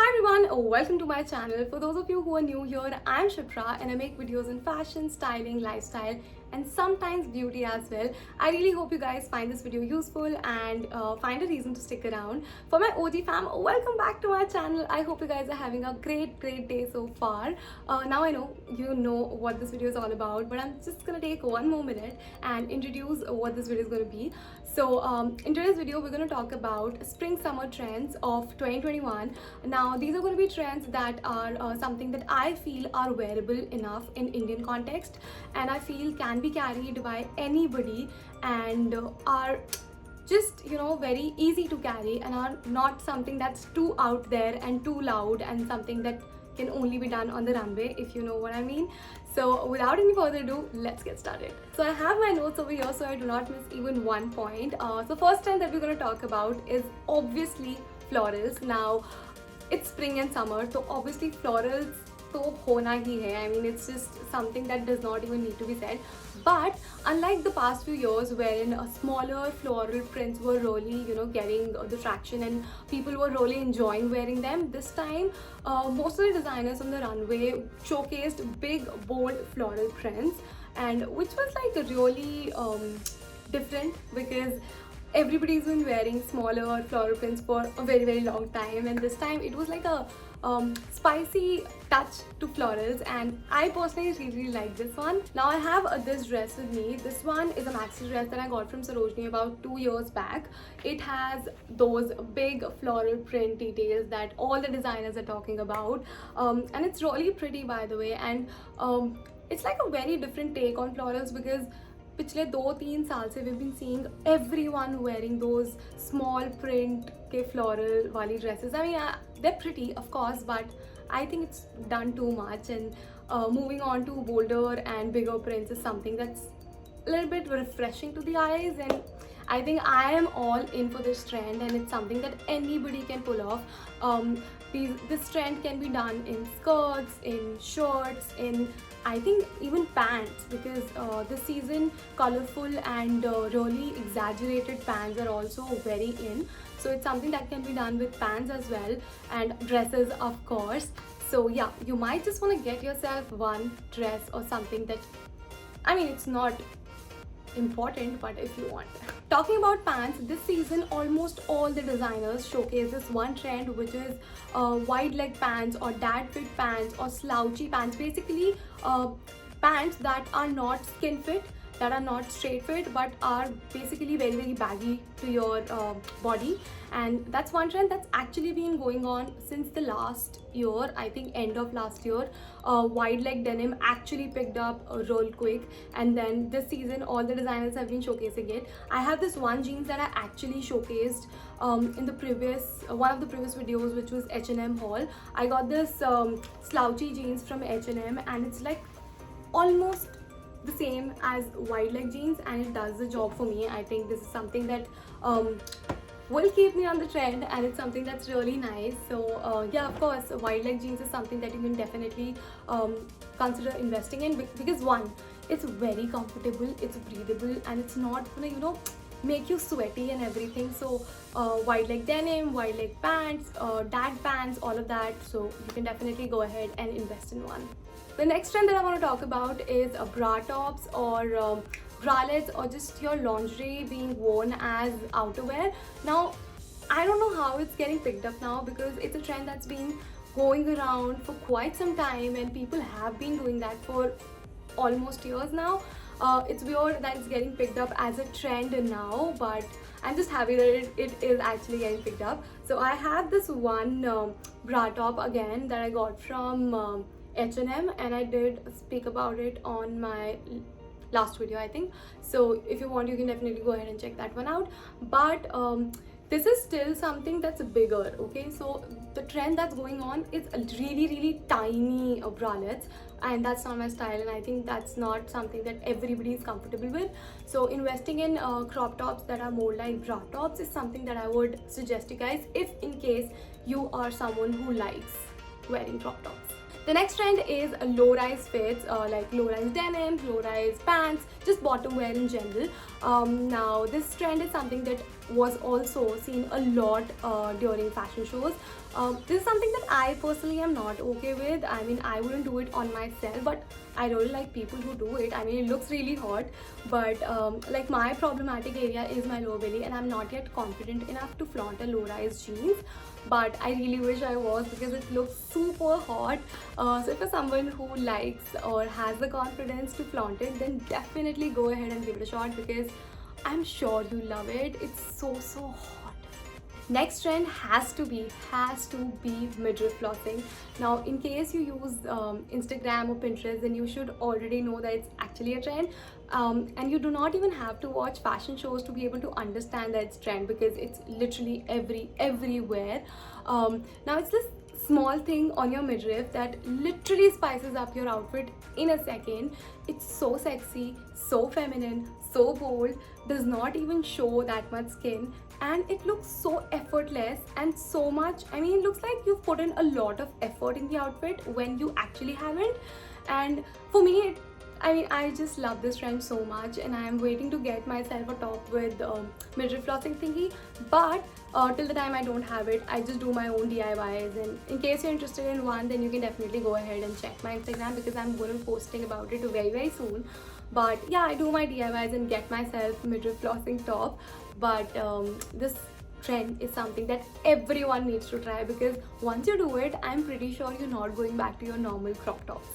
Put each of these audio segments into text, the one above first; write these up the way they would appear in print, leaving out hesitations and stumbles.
Hi everyone, welcome to my channel. For those of you who are new here, I'm Shipra and I make videos in fashion, styling, lifestyle and sometimes beauty as well. I really hope you guys find this video useful and find a reason to stick around. For my OG fam, welcome back to my channel. I hope you guys are having a great day so far. Now I know you know what this video is all about, but I'm just gonna take one more minute and introduce what this video is gonna be. So in today's video, we're going to talk about spring-summer trends of 2021. Now, these are going to be trends that are something that I feel are wearable enough in Indian context, and I feel can be carried by anybody and are just very easy to carry and are not something that's too out there and too loud and something that can only be done on the runway, if you know what I mean. So without any further ado, let's get started. So I have my notes over here so I do not miss even one point. So first trend that we're going to talk about is obviously florals. Now it's spring and summer, so obviously florals तो होना ही है. I mean, it's just something that does not even need to be said. But unlike the past few years wherein smaller floral prints were really getting the traction and people were really enjoying wearing them, this time most of the designers on the runway showcased big bold floral prints, and which was like really different because everybody's been wearing smaller floral prints for a very long time, and this time it was like a spicy touch to florals, and I personally really like this one. Now I have this dress with me. This one is a maxi dress that I got from Sarojini about 2 years back. It has those big floral print details that all the designers are talking about, and it's really pretty, by the way, and it's like a very different take on florals because पिछले 2-3 साल से we've been seeing everyone wearing those small print के floral वाली dresses. I mean, they're pretty of course, but I think it's done too much, and moving on to bolder and bigger prints is something that's a little bit refreshing to the eyes, and I think I am all in for this trend, and it's something that anybody can pull off. This trend can be done in skirts, in shorts, in I think even pants, because this season colorful and really exaggerated pants are also very in. So it's something that can be done with pants as well, and dresses of course. So yeah, you might just want to get yourself one dress or something that, I mean, it's not important, but if you want. Talking about pants, this season almost all the designers showcase this one trend, which is wide leg pants or dad fit pants or slouchy pants. Basically pants that are not skin fit, that are not straight fit, but are basically very baggy to your body. And that's one trend that's actually been going on since the last year. I think end of last year, wide leg denim actually picked up real quick, and then this season all the designers have been showcasing it. I have this one jeans that I actually showcased in the previous one of the previous videos, which was H&M haul. I got this slouchy jeans from H&M, and it's like almost the same as wide leg jeans, and it does the job for me. I think this is something that will keep me on the trend, and it's something that's really nice. So yeah, of course wide leg jeans is something that you can definitely consider investing in, because one, it's very comfortable, it's breathable, and it's not gonna make you sweaty and everything. So wide leg denim, wide leg pants, dad pants, all of that, so you can definitely go ahead and invest in one. The next trend that I want to talk about is bra tops or bralettes, or just your lingerie being worn as outerwear. Now I don't know how it's getting picked up now, because it's a trend that's been going around for quite some time and people have been doing that for almost years now. It's weird that it's getting picked up as a trend now, but I'm just happy that it is actually getting picked up. So I have this one bra top again that I got from H&M, and I did speak about it on my last video, I think. So if you want, you can definitely go ahead and check that one out. But this is still something that's bigger, okay? So the trend that's going on is really tiny bralettes, and that's not my style, and I think that's not something that everybody is comfortable with. So investing in crop tops that are more like bra tops is something that I would suggest you guys, if in case you are someone who likes wearing crop tops. The next trend is low-rise fits, like low-rise denim, low-rise pants, just bottom wear in general. Now this trend is something that was also seen a lot during fashion shows. This is something that I personally am not okay with. I mean, I wouldn't do it on myself, but I really like people who do it. I mean, it looks really hot, but like my problematic area is my lower belly, and I'm not yet confident enough to flaunt a low-rise jeans. But I really wish I was, because it looks super hot. So if you're someone who likes or has the confidence to flaunt it, then definitely go ahead and give it a shot, because I'm sure you love it. It's so hot. Next trend has to be midriff flossing. Now, in case you use Instagram or Pinterest, then you should already know that it's actually a trend. And you do not even have to watch fashion shows to be able to understand that it's trend, because it's literally everywhere. Now it's this small thing on your midriff that literally spices up your outfit in a second. It's so sexy, so feminine, so bold, does not even show that much skin, and it looks so effortless and so much, I mean, it looks like you've put in a lot of effort in the outfit when you actually haven't. And for me, I just love this trend so much, and I am waiting to get myself a top with midriff flossing thingy. But till the time I don't have it, I just do my own DIYs. And in case you're interested in one, then you can definitely go ahead and check my Instagram, because I'm going to be posting about it very soon. But yeah, I do my DIYs and get myself midriff flossing top. But this trend is something that everyone needs to try, because once you do it, I'm pretty sure you're not going back to your normal crop tops.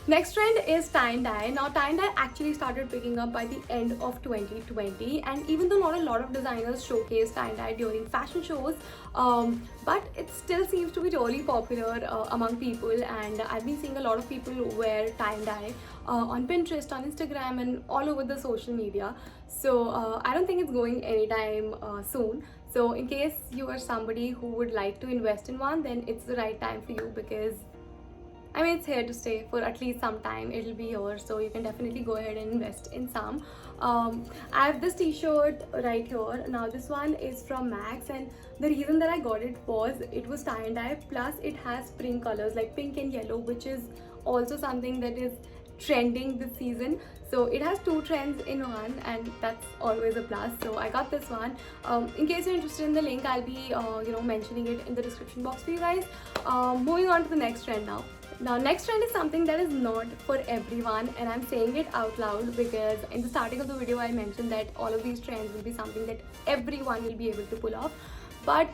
Next trend is tie and dye. Now, tie and dye actually started picking up by the end of 2020, and even though not a lot of designers showcase tie and dye during fashion shows, but it still seems to be really popular among people, and I've been seeing a lot of people wear tie and dye on Pinterest, on Instagram, and all over the social media. So I don't think it's going anytime soon. So in case you are somebody who would like to invest in one, then it's the right time for you, because I mean, it's here to stay for at least some time. It'll be yours, so you can definitely go ahead and invest in some. I have this t-shirt right here. Now this one is from Max, and the reason that I got it was tie and dye, plus it has spring colors like pink and yellow, which is also something that is trending this season. So it has two trends in one, and that's always a plus. So I got this one. In case you're interested in the link, I'll be mentioning it in the description box for you guys. Moving on to the next trend now. Now, next trend is something that is not for everyone, and I'm saying it out loud because in the starting of the video I mentioned that all of these trends will be something that everyone will be able to pull off. But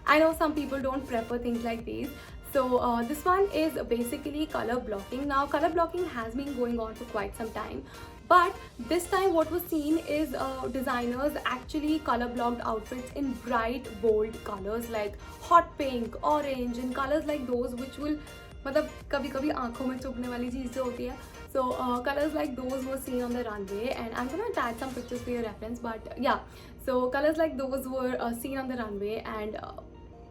I know some people don't prefer things like these. So this one is basically color blocking. Now, color blocking has been going on for quite some time, but this time what was seen is designers actually color blocked outfits in bright bold colors like hot pink, orange, and colors like those which will मतलब कभी कभी आंखों में चुभने वाली चीज़ जो होती है. So colors like those were seen on the runway, and I'm gonna attach some pictures for your reference. But yeah, so colors like those were seen on the runway, and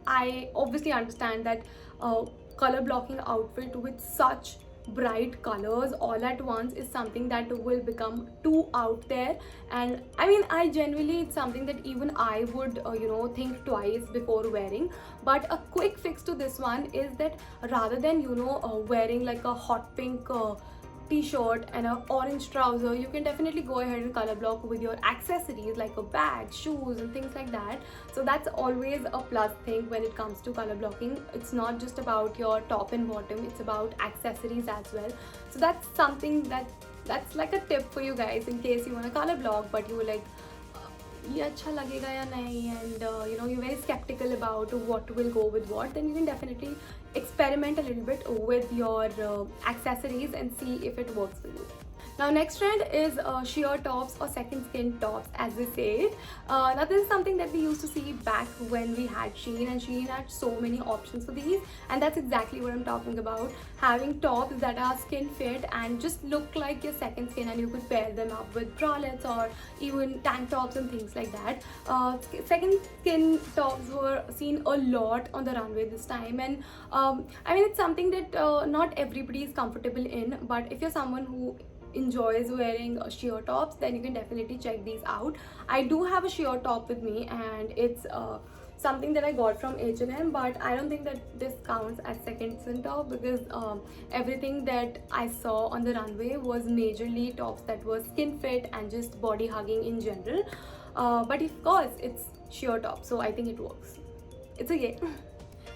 I obviously understand that color blocking outfit with such bright colors all at once is something that will become too out there. And I mean, I genuinely, it's something that even I would think twice before wearing. But a quick fix to this one is that rather than wearing like a hot pink t-shirt and an orange trouser, you can definitely go ahead and color block with your accessories like a bag, shoes, and things like that. So that's always a plus thing when it comes to color blocking. It's not just about your top and bottom, it's about accessories as well. So that's something that's like a tip for you guys in case you want to color block but you were like ये अच्छा लगेगा या नहीं, and you're very skeptical about what will go with what, then you can definitely experiment a little bit with your accessories and see if it works for you. Now, next trend is sheer tops or second skin tops, as they say it. Now, this is something that we used to see back when we had Shein, and Shein had so many options for these, and that's exactly what I'm talking about. Having tops that are skin fit and just look like your second skin, and you could pair them up with bralettes or even tank tops and things like that. Second skin tops were seen a lot on the runway this time, and I mean, it's something that not everybody is comfortable in, but if you're someone who enjoys wearing sheer tops, then you can definitely check these out. I do have a sheer top with me, and it's something that I got from H&M, but I don't think that this counts as second top because everything that I saw on the runway was majorly tops that were skin fit and just body hugging in general. But of course, it's sheer top, so I think it works. It's a yay.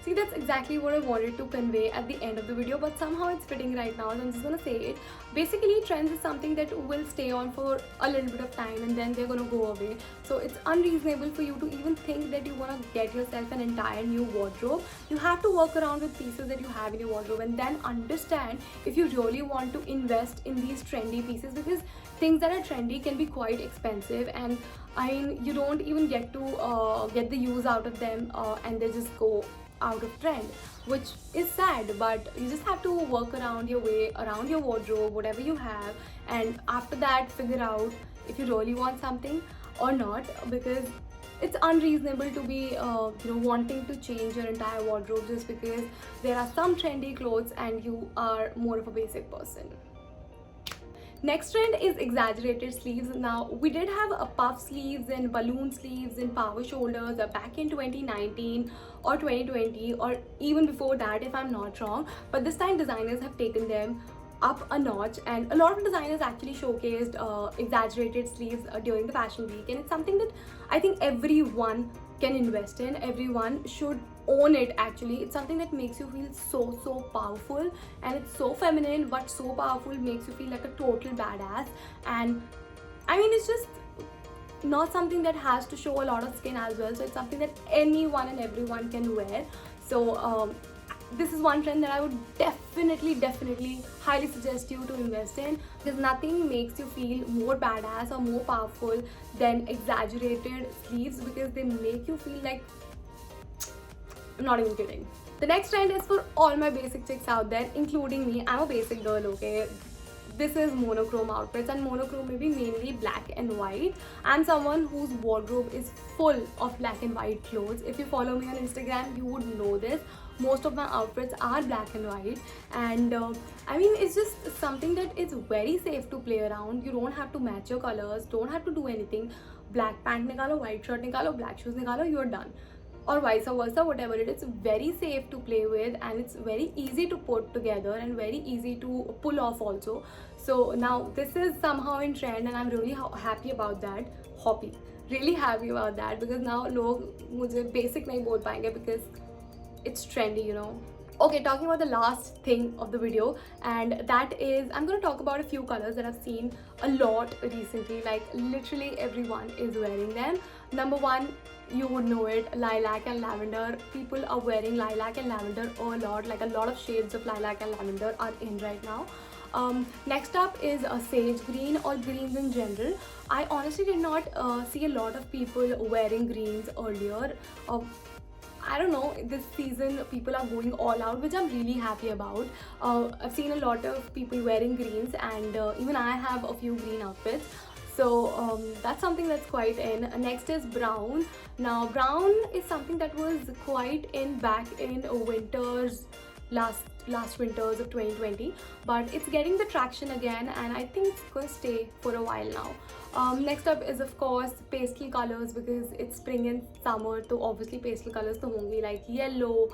See, that's exactly what I wanted to convey at the end of the video, but somehow it's fitting right now, so I'm just gonna say it. Basically, trends is something that will stay on for a little bit of time and then they're gonna go away. So it's unreasonable for you to even think that you wanna get yourself an entire new wardrobe. You have to work around with pieces that you have in your wardrobe and then understand if you really want to invest in these trendy pieces, because things that are trendy can be quite expensive, and I mean, you don't even get to get the use out of them and they just go out of trend, which is sad. But you just have to work around your way around your wardrobe, whatever you have, and after that figure out if you really want something or not, because it's unreasonable to be wanting to change your entire wardrobe just because there are some trendy clothes and you are more of a basic person. Next trend is exaggerated sleeves. Now, we did have a puff sleeves and balloon sleeves and power shoulders back in 2019 or 2020 or even before that if I'm not wrong, but this time designers have taken them up a notch, and a lot of designers actually showcased exaggerated sleeves during the fashion week, and it's something that I think everyone can invest in. Everyone should own it. Actually, it's something that makes you feel so powerful, and it's so feminine but so powerful, makes you feel like a total badass. And I mean, it's just not something that has to show a lot of skin as well, so it's something that anyone and everyone can wear. So this is one trend that I would definitely highly suggest you to invest in, because nothing makes you feel more badass or more powerful than exaggerated sleeves, because they make you feel like, I'm not even kidding. The next trend is for all my basic chicks out there, including me. I'm a basic girl, okay? This is monochrome outfits, and monochrome may be mainly black and white. I'm someone whose wardrobe is full of black and white clothes. If you follow me on Instagram, you would know this. Most of my outfits are black and white, and I mean, it's just something that is very safe to play around. You don't have to match your colors, don't have to do anything. Black pant nikalo, white shirt nikalo, black shoes nikalo, you're done. Or vice versa, whatever it is, very safe to play with, and it's very easy to put together and very easy to pull off also. So now this is somehow in trend, and I'm really happy about that. Really happy about that, because now log mujhe basic nahi bol payenge because it's trendy, you know. Okay, talking about the last thing of the video, and that is, I'm going to talk about a few colors that I've seen a lot recently. Like literally everyone is wearing them. Number one, you would know it, lilac and lavender. People are wearing lilac and lavender a lot. Like a lot of shades of lilac and lavender are in right now. Next up is a sage green, or greens in general. I honestly did not see a lot of people wearing greens earlier. I don't know, this season people are going all out, which I'm really happy about. I've seen a lot of people wearing greens, and even I have a few green outfits. So that's something that's quite in. Next is brown. Now brown is something that was quite in back in winters, last winters of 2020, but it's getting the traction again, and I think it's going to stay for a while now. Next up is of course pastel colors, because it's spring and summer, so obviously pastel colors to hongi, like yellow,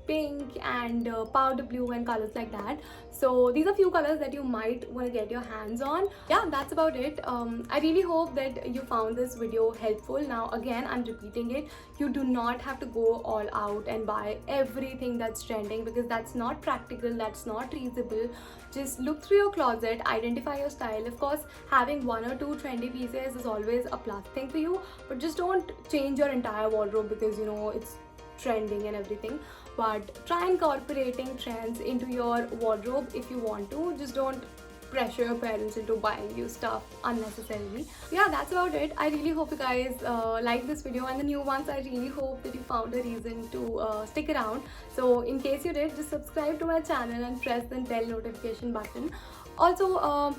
pink and powder blue and colors like that. So these are few colors that you might want to get your hands on. Yeah, that's about it. I really hope that you found this video helpful. Now again, I'm repeating it, you do not have to go all out and buy everything that's trending, because that's not practical, that's not reasonable. Just look through your closet, identify your style. Of course, having one or two trendy pieces is always a plus thing for you, but just don't change your entire wardrobe because you know it's trending and everything. But try incorporating trends into your wardrobe if you want to. Just don't pressure your parents into buying you stuff unnecessarily. Yeah, that's about it. I really hope you guys like this video, and the new ones, I really hope that you found a reason to stick around. So in case you did, just subscribe to my channel and press the bell notification button. Also,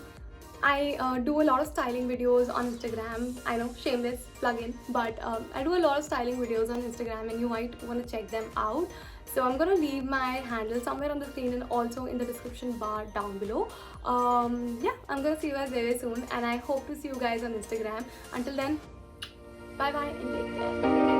I do a lot of styling videos on Instagram. I know, shameless plug-in, but I do a lot of styling videos on Instagram, and you might want to check them out. So I'm gonna leave my handle somewhere on the screen and also in the description bar down below. Yeah, I'm gonna see you guys very soon, and I hope to see you guys on Instagram. Until then, bye bye and take care.